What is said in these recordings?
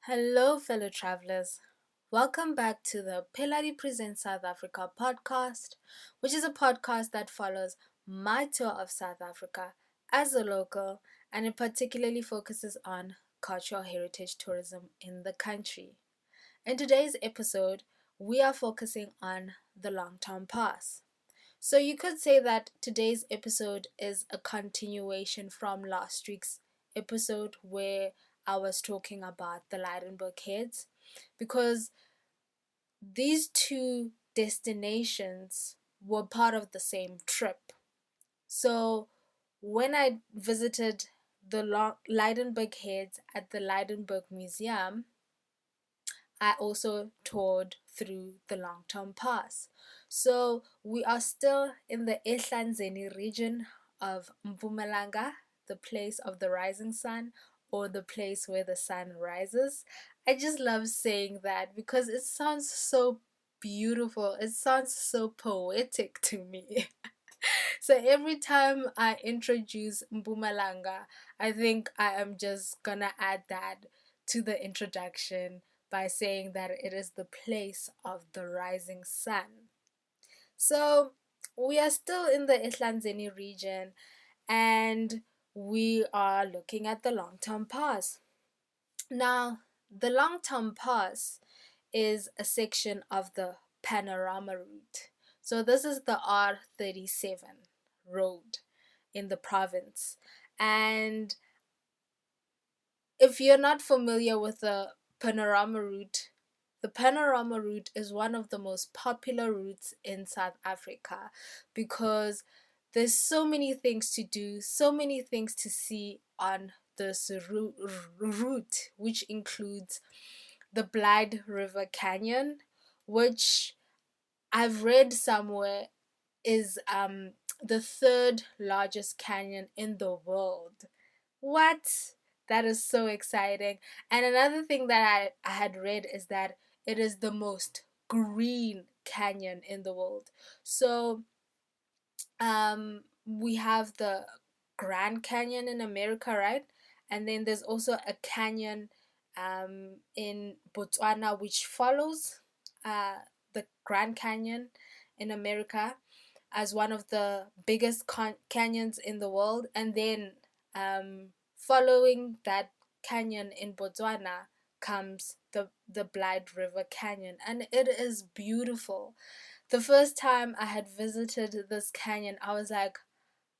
Hello, fellow travelers. Welcome back to the Pelari Presents South Africa podcast, which is a podcast that follows my tour of South Africa as a local, and it particularly focuses on cultural heritage tourism in the country. In today's episode, we are focusing on the Long Term Pass. So you could say that today's episode is a continuation from last week's episode where I was talking about the Lydenburg heads, because these two destinations were part of the same trip. So when I visited the Lydenburg heads at the Lydenburg Museum, I also toured through the long term pass. So we are still in the Ehlanzeni region of Mpumalanga, the place of the rising sun, or the place where the sun rises. I just love saying that because it sounds so beautiful. It sounds so poetic to me. So every time I introduce Mpumalanga, I think I am just gonna add that to the introduction by saying that it is the place of the rising sun. So we are still in the Ehlanzeni region and we are looking at the long-term pass. Now, the long-term pass is a section of the Panorama Route. So this is the R37 road in the province. And if you're not familiar with the Panorama Route is one of the most popular routes in South Africa because there's so many things to do, so many things to see on this route, which includes the Blyde River Canyon, which I've read somewhere is the third largest canyon in the world. What? That is so exciting. And another thing that I had read is that it is the most green canyon in the world. So we have the Grand Canyon in America, right? And then there's also a canyon in Botswana which follows the Grand Canyon in America as one of the biggest canyons in the world. And then following that canyon in Botswana comes the Blyde River Canyon, and it is beautiful. The first time I had visited this canyon, I was like,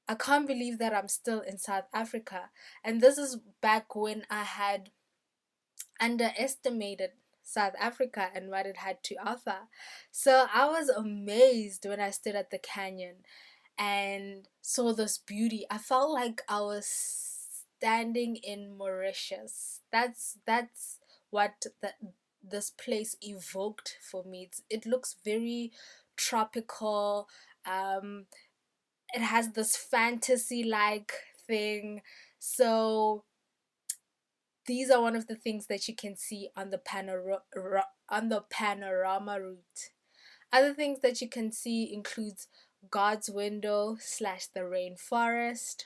I can't believe that I'm still in South Africa. And this is back when I had underestimated South Africa and what it had to offer. So I was amazed when I stood at the canyon and saw this beauty. I felt like I was standing in Mauritius. That's what this place evoked for me. It looks very tropical. Um, it has this fantasy like thing. So these are one of the things that you can see on the panorama route. Other things that you can see includes God's Window slash the rainforest.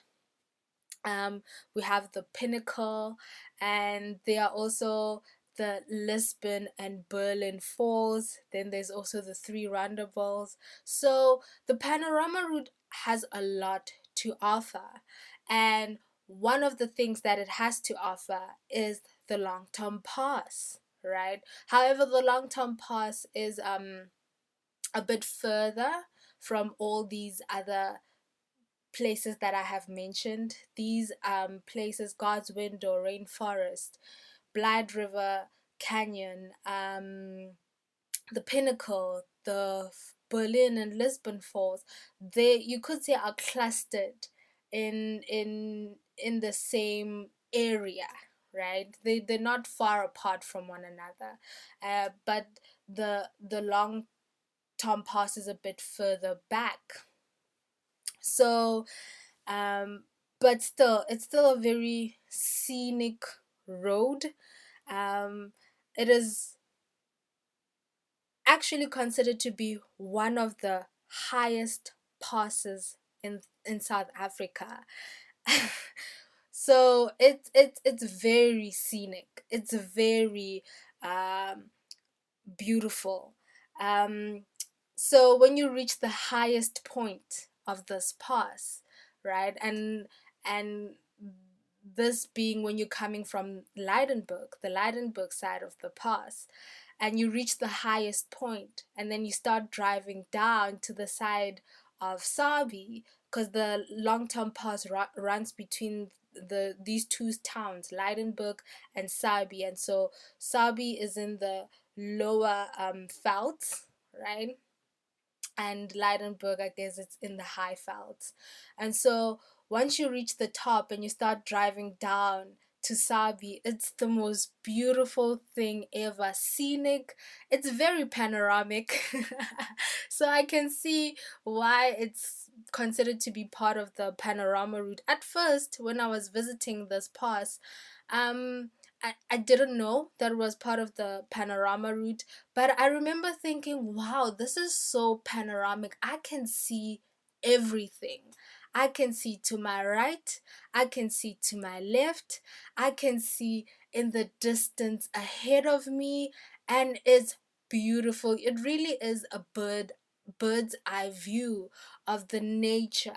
We have the Pinnacle, and there are also the Lisbon and Berlin Falls. Then there's also the Three Roundabouts. So the panorama route has a lot to offer, and one of the things that it has to offer is the long-term pass, right? However, the long-term pass is a bit further from all these other places that I have mentioned. These places: God's Window, Rainforest, Blyde River Canyon, the Pinnacle, the Berlin and Lisbon Falls. They, you could say, are clustered in the same area, right? They're not far apart from one another, but the long Tom Pass is a bit further back. So but still, it's still a very scenic road. It is actually considered to be one of the highest passes in South Africa. So it's very scenic. It's very um beautiful. Um, so when you reach the highest point of this pass, right, and this being when you're coming from Lydenburg, the Lydenburg side of the pass, and you reach the highest point, and then you start driving down to the side of Sabie, because the long-term pass runs between these two towns, Lydenburg and Sabie, and so Sabie is in the lower felts, right? And Lydenburg, I guess it's in the high felts. And so once you reach the top and you start driving down to Sabie, it's the most beautiful thing ever. Scenic, it's very panoramic. So I can see why it's considered to be part of the Panorama Route. At first, when I was visiting this pass, um, I didn't know that it was part of the Panorama Route, but I remember thinking, wow, this is so panoramic. I can see everything. I can see to my right, I can see to my left, I can see in the distance ahead of me, and it's beautiful. It really is a bird's eye view of the nature,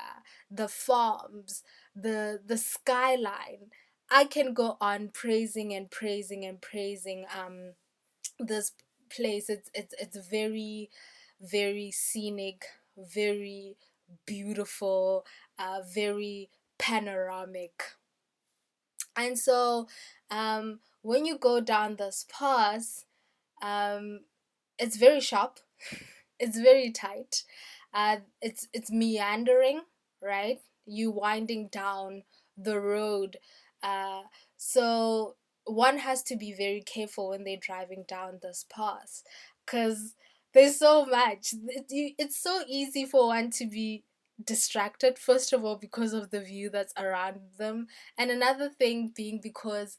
the farms, the skyline. I can go on praising and praising and praising this place. It's very very scenic, very beautiful, very panoramic. And so when you go down this pass, um it's very sharp. It's very tight. It's meandering, right? You winding down the road. Uh, so one has to be very careful when they're driving down this pass, because there's so much. It's so easy for one to be distracted, first of all, because of the view that's around them, and another thing being because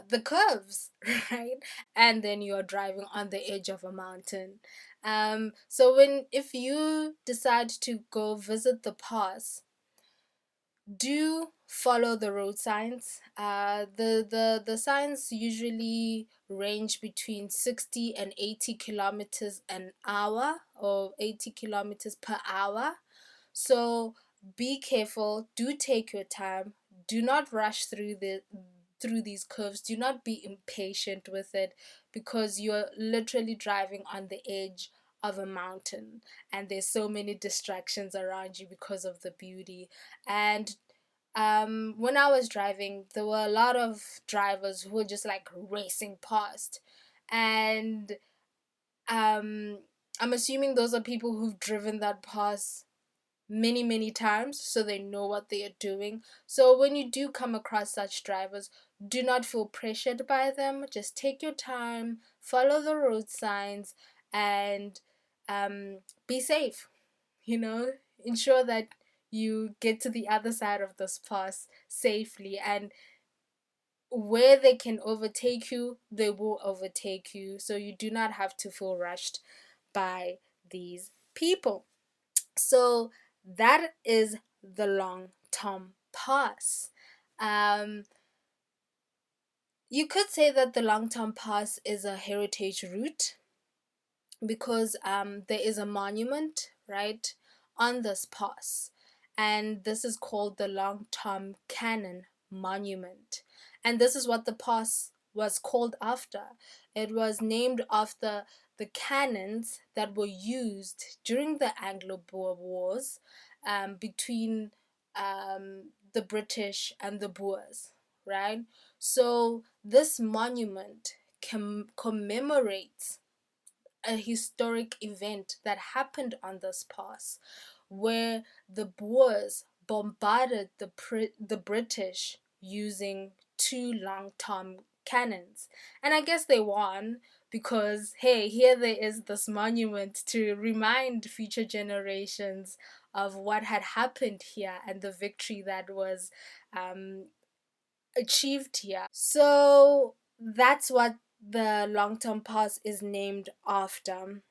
the curves, right? And then you're driving on the edge of a mountain. So if you decide to go visit the pass, do follow the road signs. The signs usually range between 60 and 80 kilometers an hour, or 80 kilometers per hour. So be careful. Do take your time. Do not rush through these curves. Do not be impatient with it, because you're literally driving on the edge of a mountain, and there's so many distractions around you because of the beauty. And when I was driving, there were a lot of drivers who were just like racing past, and um I'm assuming those are people who've driven that past many times, so they know what they are doing. So when you do come across such drivers, do not feel pressured by them. Just take your time, follow the road signs, and be safe. you know Ensure that you get to the other side of this pass safely, and where they can overtake you, they will overtake you, so you do not have to feel rushed by these people. So that is the long term pass. Um, you could say that the long term pass is a heritage route, because there is a monument, right, on this pass, and this is called the Long Tom Cannon Monument, and this is what the pass was called after. It was named after the cannons that were used during the Anglo-Boer Wars, between the British and the Boers, right? So this monument commemorates a historic event that happened on this pass, where the Boers bombarded the British using two long tom cannons. And I guess they won, because, hey, here there is this monument to remind future generations of what had happened here and the victory that was um, achieved here. So that's what the long term pass is named after.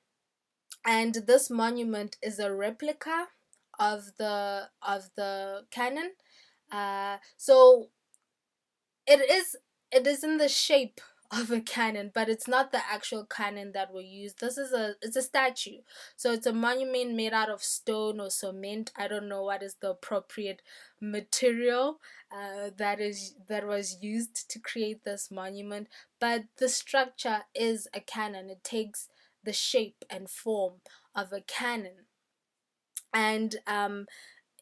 And this monument is a replica of the cannon. So it is it is in the shape of a cannon, but it's not the actual cannon that we use. It's a statue. So it's a monument made out of stone or cement. I don't know what is the appropriate material that was used to create this monument, but the structure is a cannon. It takes the shape and form of a cannon. And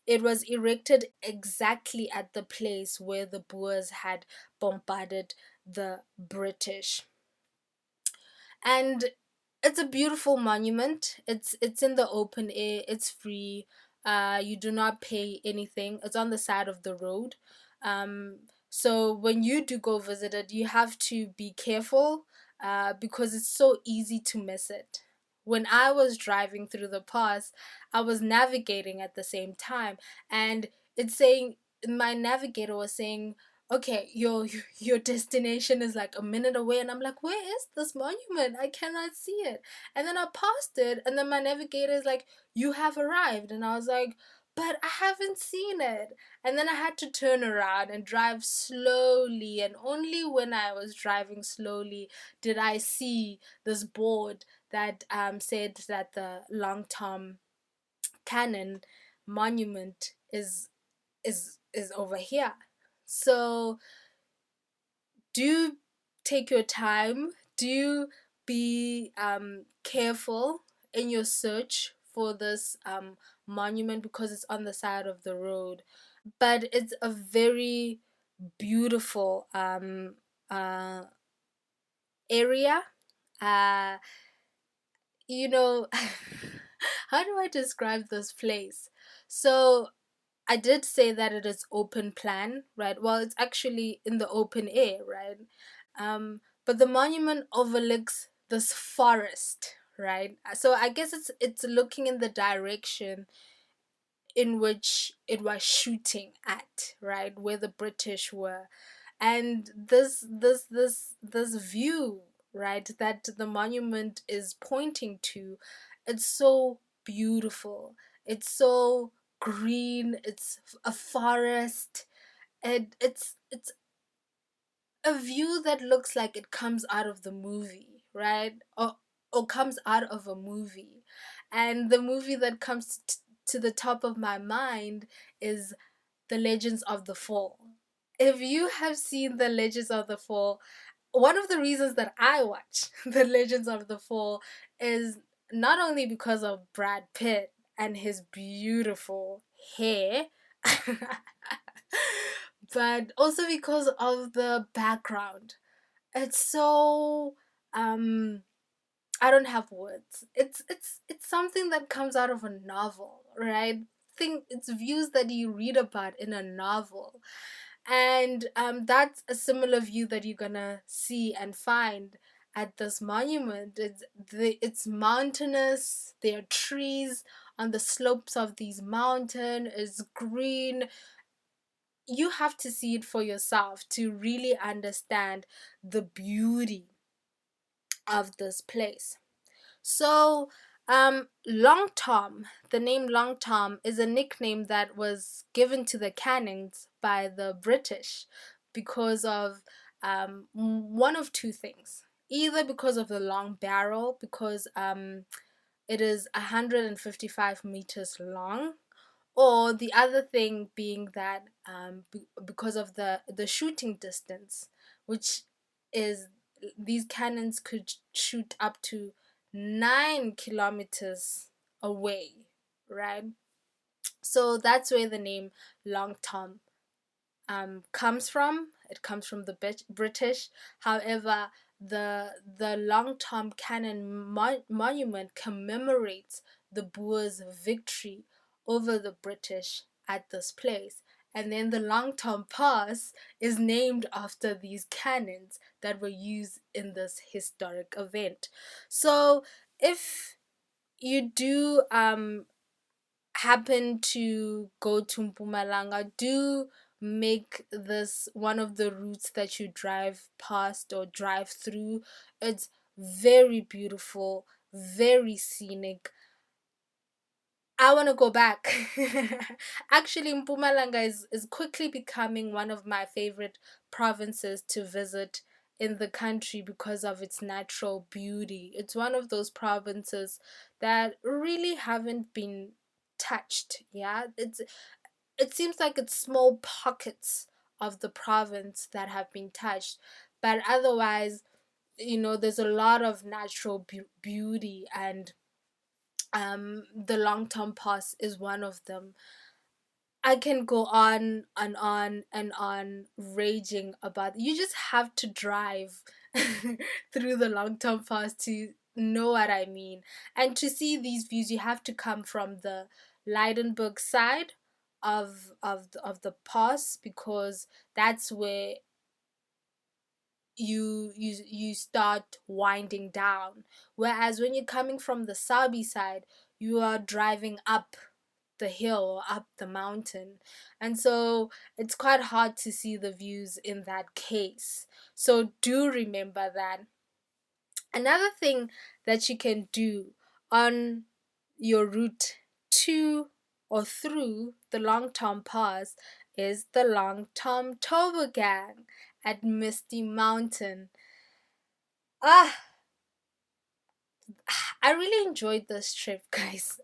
it was erected exactly at the place where the Boers had bombarded the British. And it's a beautiful monument. It's in the open air. It's free. You do not pay anything. It's on the side of the road. So when you do go visit it, you have to be careful because it's so easy to miss it. When I was driving through the pass, I was navigating at the same time, and it's saying my navigator was saying, okay, your destination is like a minute away, and I'm like, where is this monument? I cannot see it. And then I passed it, and then my navigator is like, you have arrived. And I was like, but I haven't seen it. And then I had to turn around and drive slowly, and only when I was driving slowly did I see this board that said that the Long Tom Cannon monument is over here. So do take your time. Do be careful in your search for this monument because it's on the side of the road. But it's a very beautiful area. Uh, you know, how do I describe this place? So I did say that it is open plan, right? Well, it's actually in the open air, right? But the monument overlooks this forest, right? So I guess it's looking in the direction in which it was shooting at, right? Where the British were. And this view, right, that the monument is pointing to, it's so beautiful. It's so green. It's a forest, and it's a view that looks like it comes out of the movie, right? Or comes out of a movie. And the movie that comes to the top of my mind is The Legends of the Fall. If you have seen The Legends of the Fall, one of the reasons that I watch The Legends of the Fall is not only because of Brad Pitt and his beautiful hair, but also because of the background. It's so I don't have words. It's something that comes out of a novel, right? Think it's views that you read about in a novel, and that's a similar view that you're gonna see and find at this monument. It's mountainous. There are trees on the slopes of these mountains. It's green. You have to see it for yourself to really understand the beauty of this place. So, Long Tom, the name Long Tom is a nickname that was given to the cannons by the British because of one of two things. Either because of the long barrel, because it is 155 meters long, or the other thing being that because of the shooting distance, which is these cannons could shoot up to 9 kilometers away, right? So that's where the name Long Tom comes from. It comes from the British. However, the Long Tom Cannon monument commemorates the Boers' victory over the British at this place. And then the Long Tom Pass is named after these cannons that were used in this historic event. So if you do happen to go to Mpumalanga, do make this one of the routes that you drive past or drive through. It's very beautiful, very scenic. I want to go back. Actually, Mpumalanga is quickly becoming one of my favorite provinces to visit in the country because of its natural beauty. It's one of those provinces that really haven't been touched. Yeah, it seems like it's small pockets of the province that have been touched, but otherwise, there's a lot of natural beauty, and the long term pass is one of them. I can go on and on and on raging about. You just have to drive through the long term pass to know what I mean. And to see these views, you have to come from the Lydenburg side of the pass, because that's where you start winding down. Whereas when you're coming from the Sabie side, you are driving up the hill or up the mountain, and so it's quite hard to see the views in that case. So do remember that. Another thing that you can do on your route to or through the long term pass is the long term toboggan at Misty Mountain. Ah, I really enjoyed this trip, guys.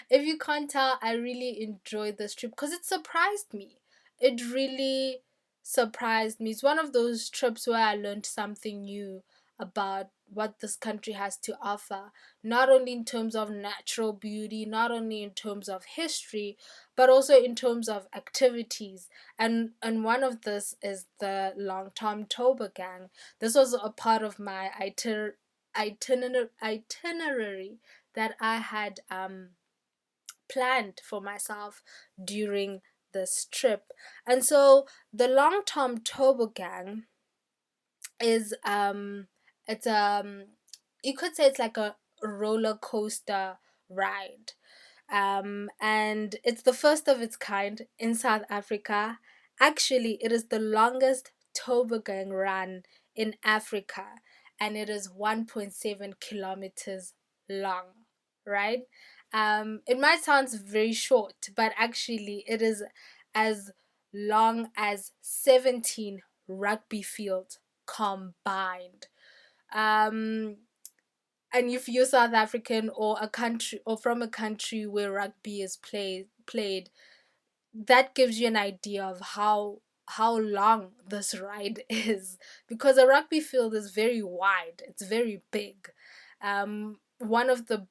If you can't tell, I really enjoyed this trip because it surprised me. It really surprised me. It's one of those trips where I learned something new about what this country has to offer, not only in terms of natural beauty, not only in terms of history, but also in terms of activities. And one of this is the long term toboggan. This was a part of my itinerary that I had planned for myself during this trip. And so the long term toboggan is it's you could say it's like a roller coaster ride. And it's the first of its kind in South Africa. Actually, it is the longest toboggan run in Africa, and it is 1.7 kilometers long, right? It might sound very short, but actually, it is as long as 17 rugby fields combined. Um, and if you're South African or a country or from a country where rugby is played, that gives you an idea of how long this ride is, because a rugby field is very wide, it's very big, one of the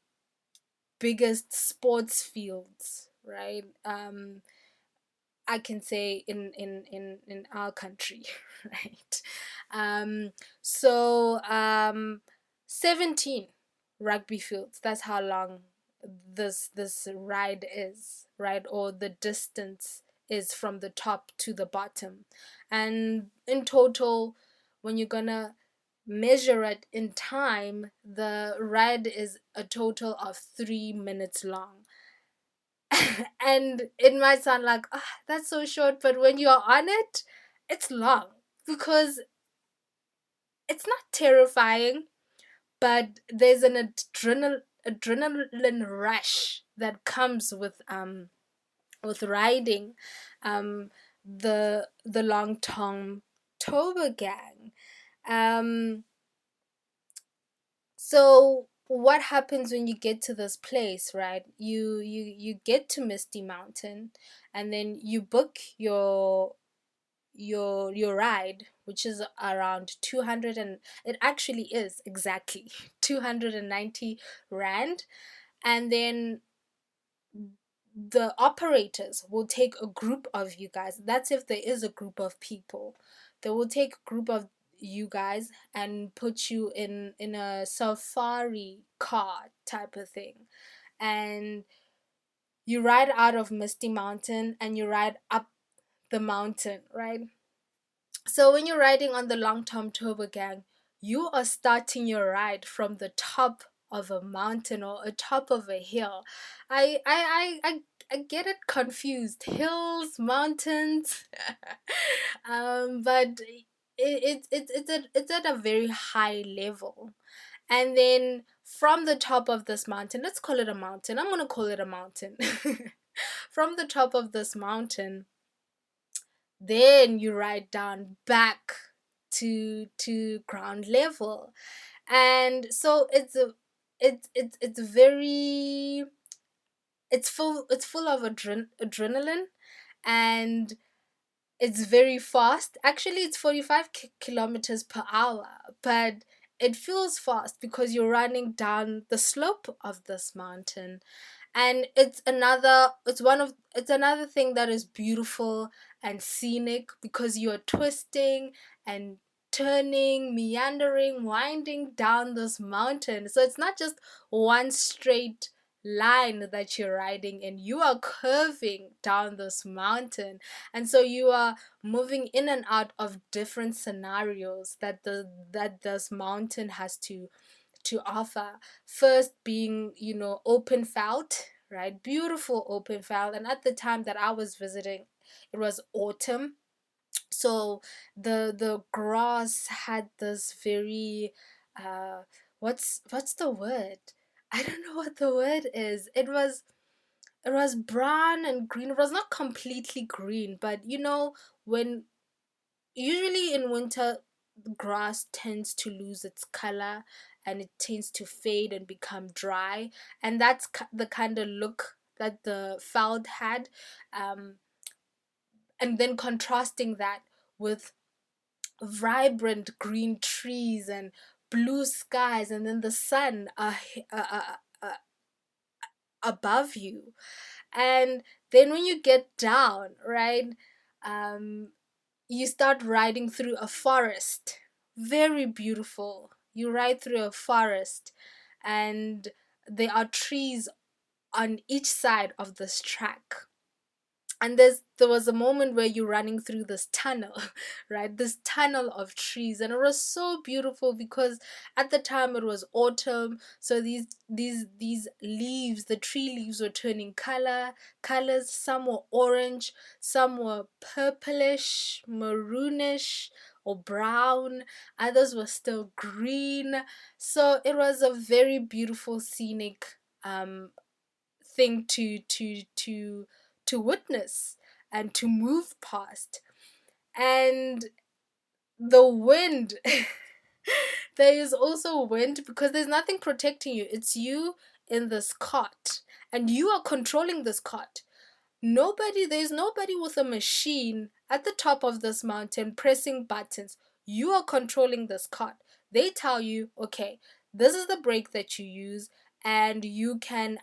biggest sports fields, right? I can say in our country, right? Um, so 17 rugby fields. That's how long this ride is, right? Or the distance is from the top to the bottom, and in total, when you're gonna measure it in time, the ride is a total of 3 minutes long. And it might sound like, that's so short, but when you're on it, it's long, because it's not terrifying, but there's an adrenaline rush that comes with riding the long term toboggan. um So what happens when you get to this place, right? You get to Misty Mountain, and then you book your ride, which is around 200, and it actually is exactly 290 rand. And then the operators will take a group of you guys. That's if there is a group of people. They will take a group of you guys and put you in a safari car type of thing. And you ride out of Misty Mountain and you ride up the mountain, right? So when you're riding on the long-term toboggan, you are starting your ride from the top of a mountain or a top of a hill. I get it confused. Hills, mountains, but it's at a very high level. And then from the top of this mountain, let's call it a mountain. I'm going to call it a mountain. From the top of this mountain, then you ride down back to ground level. And so it's very, it's full of adrenaline, and it's very fast. Actually, it's 45 kilometers per hour, but it feels fast because you're running down the slope of this mountain. And it's another thing that is beautiful and scenic, because you're twisting and turning, meandering, winding down this mountain. So it's not just one straight line that you're riding in, you are curving down this mountain. And so you are moving in and out of different scenarios that this mountain has to offer. First being, open felt, right? Beautiful open felt. And at the time that I was visiting, it was autumn. So the grass had this very what's the word? I don't know what the word is. It was brown and green. It was not completely green, but when usually in winter grass tends to lose its color, and it tends to fade and become dry, and that's the kind of look that the feld had. um and then contrasting that with vibrant green trees and blue skies, and then the sun above you. And then when you get down, right, um you start riding through a forest. Very beautiful. You ride through a forest, and there are trees on each side of this track. And there was a moment where you're running through this tunnel, right, this tunnel of trees, and it was so beautiful because at the time it was autumn. So these leaves, the tree leaves, were turning colors. Some were orange, some were purplish, maroonish, or brown. Others were still green. So it was a very beautiful scenic thing to witness and to move past. And the wind, there is also wind because there's nothing protecting you. It's you in this cart, and you are controlling this cart. There's nobody with a machine at the top of this mountain pressing buttons. You are controlling this cart. They tell you, okay, this is the brake that you use, and you can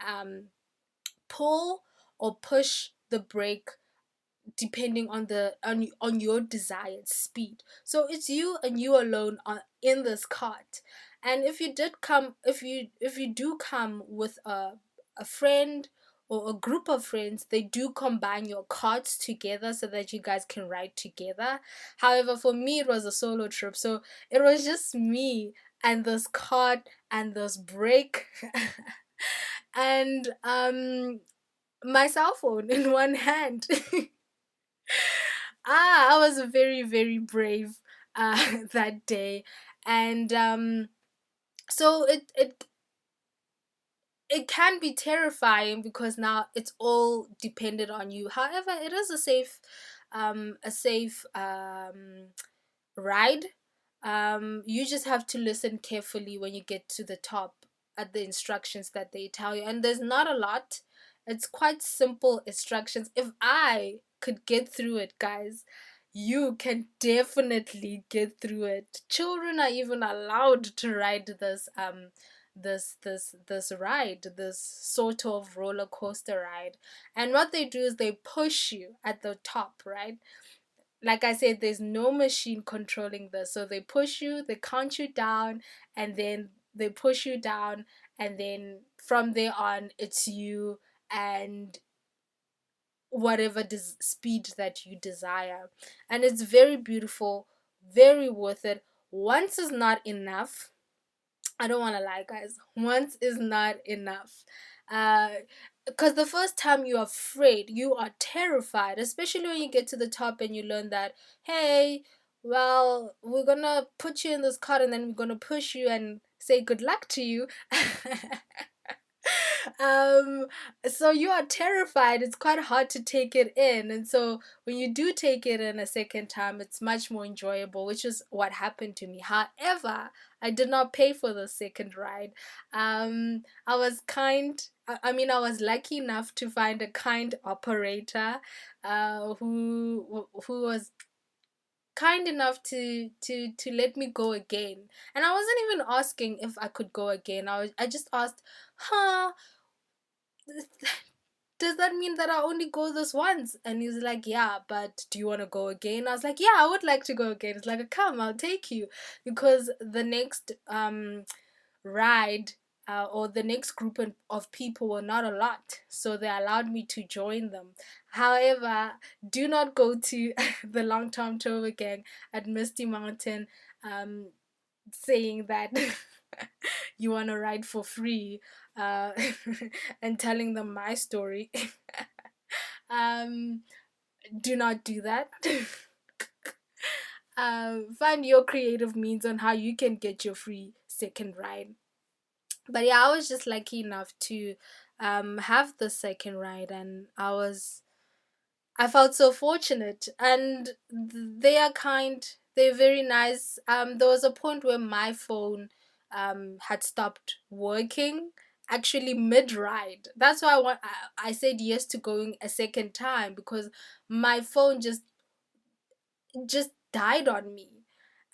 pull or push the brake depending on your desired speed. So it's you and you alone in this cart. And if you do come with a friend or a group of friends, they do combine your carts together so that you guys can ride together. However, for me it was a solo trip, so it was just me and this cart and this brake and my cell phone in one hand. I was very, very brave that day. And so it can be terrifying because now it's all dependent on you. However, it is a safe ride. You just have to listen carefully when you get to the top at the instructions that they tell you. And there's not a lot. It's quite simple instructions. If I could get through it, guys, you can definitely get through it. Children are even allowed to ride this ride, this sort of roller coaster ride. And what they do is they push you at the top, right? Like I said, there's no machine controlling this. So they push you, they count you down, and then they push you down, and then from there on, it's you and whatever speed that you desire. And it's very beautiful, very worth it. Once is not enough. I don't want to lie, guys. Once is not enough. Because the first time you're afraid, you are terrified, especially when you get to the top and you learn that, hey, well, we're gonna put you in this cart and then we're gonna push you, and say good luck to you. um so you are terrified. It's quite hard to take it in, and so when you do take it in a second time, it's much more enjoyable, which is what happened to me. However, I did not pay for the second ride. I was I was lucky enough to find a kind operator who was kind enough to let me go again. And I wasn't even asking if I could go again. I just asked, huh, does that mean that I only go this once? And he was like, yeah, but do you want to go again? I was like, yeah, I would like to go again. It's like, come, I'll take you. Because the next ride, or the next group of people were not a lot, so they allowed me to join them. However, do not go to the long term tour gang at Misty Mountain saying that you want to ride for free, uh, and telling them my story. um, do not do that. Find your creative means on how you can get your free second ride. But yeah, I was just lucky enough to have the second ride, and I felt so fortunate. And they are kind, they're very nice. There was a point where my phone had stopped working, actually mid ride. That's why I said yes to going a second time, because my phone just died on me.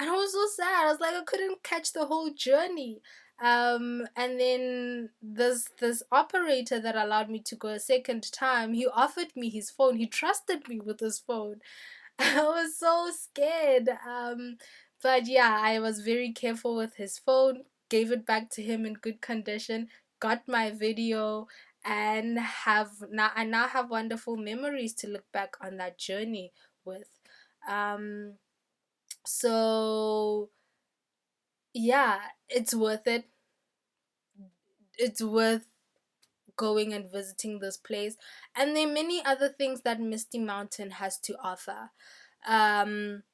And I was so sad. I was like, I couldn't catch the whole journey. And then this operator that allowed me to go a second time, he offered me his phone. He trusted me with his phone. I was so scared. But yeah, I was very careful with his phone, gave it back to him in good condition, got my video, and I now have wonderful memories to look back on that journey with. Um, so yeah, it's worth it. It's worth going and visiting this place. And there are many other things that Misty Mountain has to offer. Um,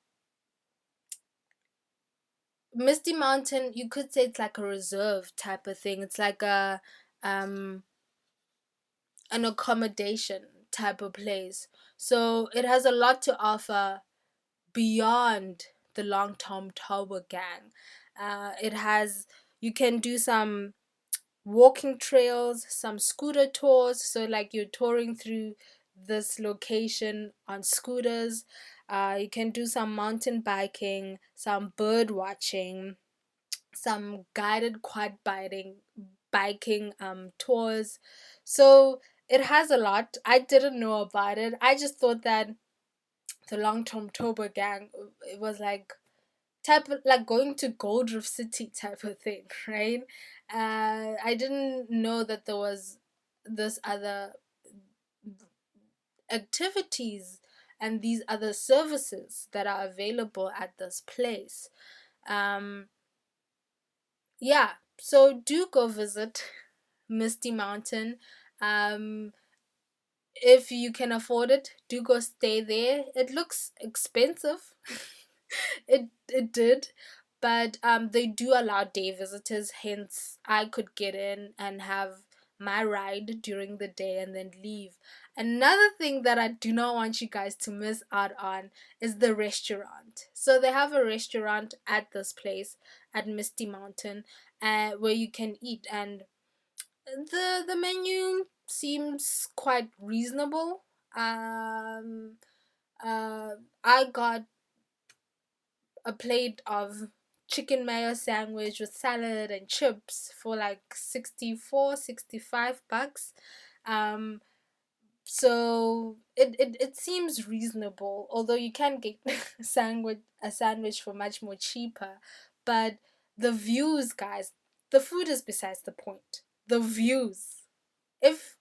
Misty Mountain, you could say it's like a reserve type of thing. It's like um an accommodation type of place. So it has a lot to offer beyond the long term tower gang. It has You can do some walking trails, some scooter tours. So like you're touring through this location on scooters. You can do some mountain biking, some bird watching, some guided quad biking tours. So it has a lot. I didn't know about it. I just thought that the long term tour gang, it was like type of like going to Gold Reef City type of thing, right? I didn't know that there was this other activities and these other services that are available at this place. Um, yeah, so do go visit Misty Mountain. Um, if you can afford it, do go stay there. It looks expensive. It did, but they do allow day visitors. Hence, I could get in and have my ride during the day and then leave. Another thing that I do not want you guys to miss out on is the restaurant. So they have a restaurant at this place at Misty Mountain, where you can eat, and the menu seems quite reasonable. Um, I got a plate of chicken mayo sandwich with salad and chips for like 65 bucks. Um, so it seems reasonable, although you can get a sandwich for much more cheaper. But the views, guys, the food is besides the point. The views. If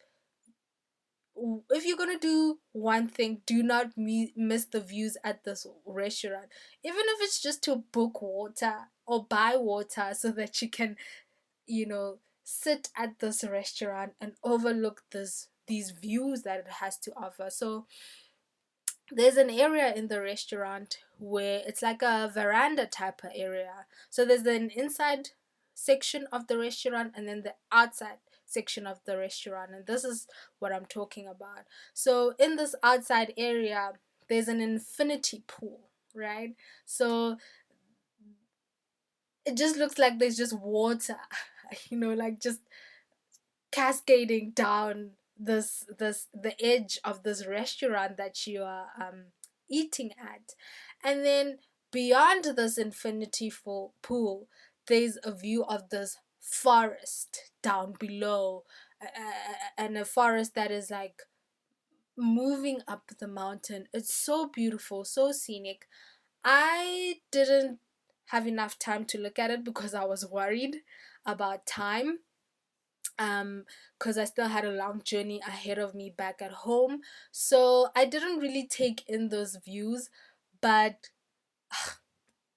if you're gonna do one thing, do not miss the views at this restaurant. Even if it's just to book water or buy water so that you can, sit at this restaurant and overlook these views that it has to offer. So there's an area in the restaurant where it's like a veranda type of area. So there's an inside section of the restaurant and then the outside section of the restaurant. And this is what I'm talking about. So in this outside area, there's an infinity pool, right? So it just looks like there's just water, like just cascading down the edge of this restaurant that you are eating at. And then beyond this infinity pool, there's a view of this forest down below, and a forest that is like moving up the mountain. It's so beautiful, so scenic. I didn't have enough time to look at it because I was worried about time, because I still had a long journey ahead of me back at home. So I didn't really take in those views, but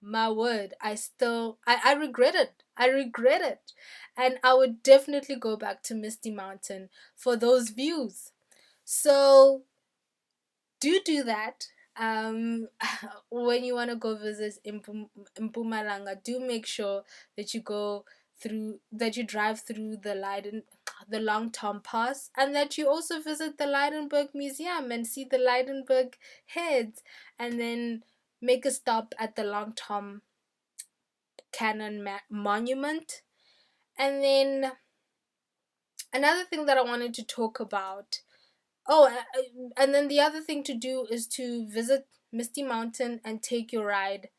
my word, I regret it. I regret it. And I would definitely go back to Misty Mountain for those views. So do that. When you want to go visit Mpumalanga, do make sure that you drive through the Long Tom Pass, and that you also visit the Lydenburg Museum and see the Lydenburg heads, and then make a stop at the Long Tom Cannon Monument. And then another thing that I wanted to talk about. Oh, and then the other thing to do is to visit Misty Mountain and take a ride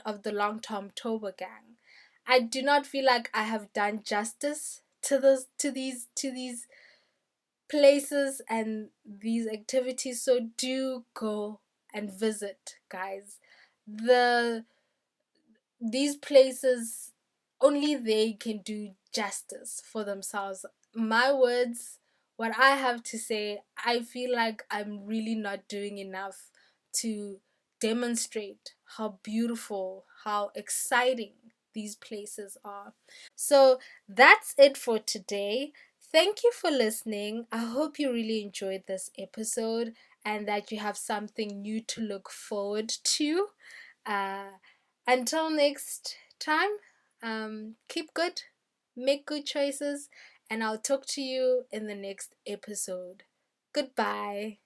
of the Long Tom Toboggan. I do not feel like I have done justice to these places and these activities, so do go and visit, guys. These places, only they can do justice for themselves. My words, what I have to say, I feel like I'm really not doing enough to demonstrate how beautiful, how exciting these places are. So that's it for today. Thank you for listening. I hope you really enjoyed this episode and that you have something new to look forward to. Uh, until next time, keep good, make good choices, and I'll talk to you in the next episode. Goodbye.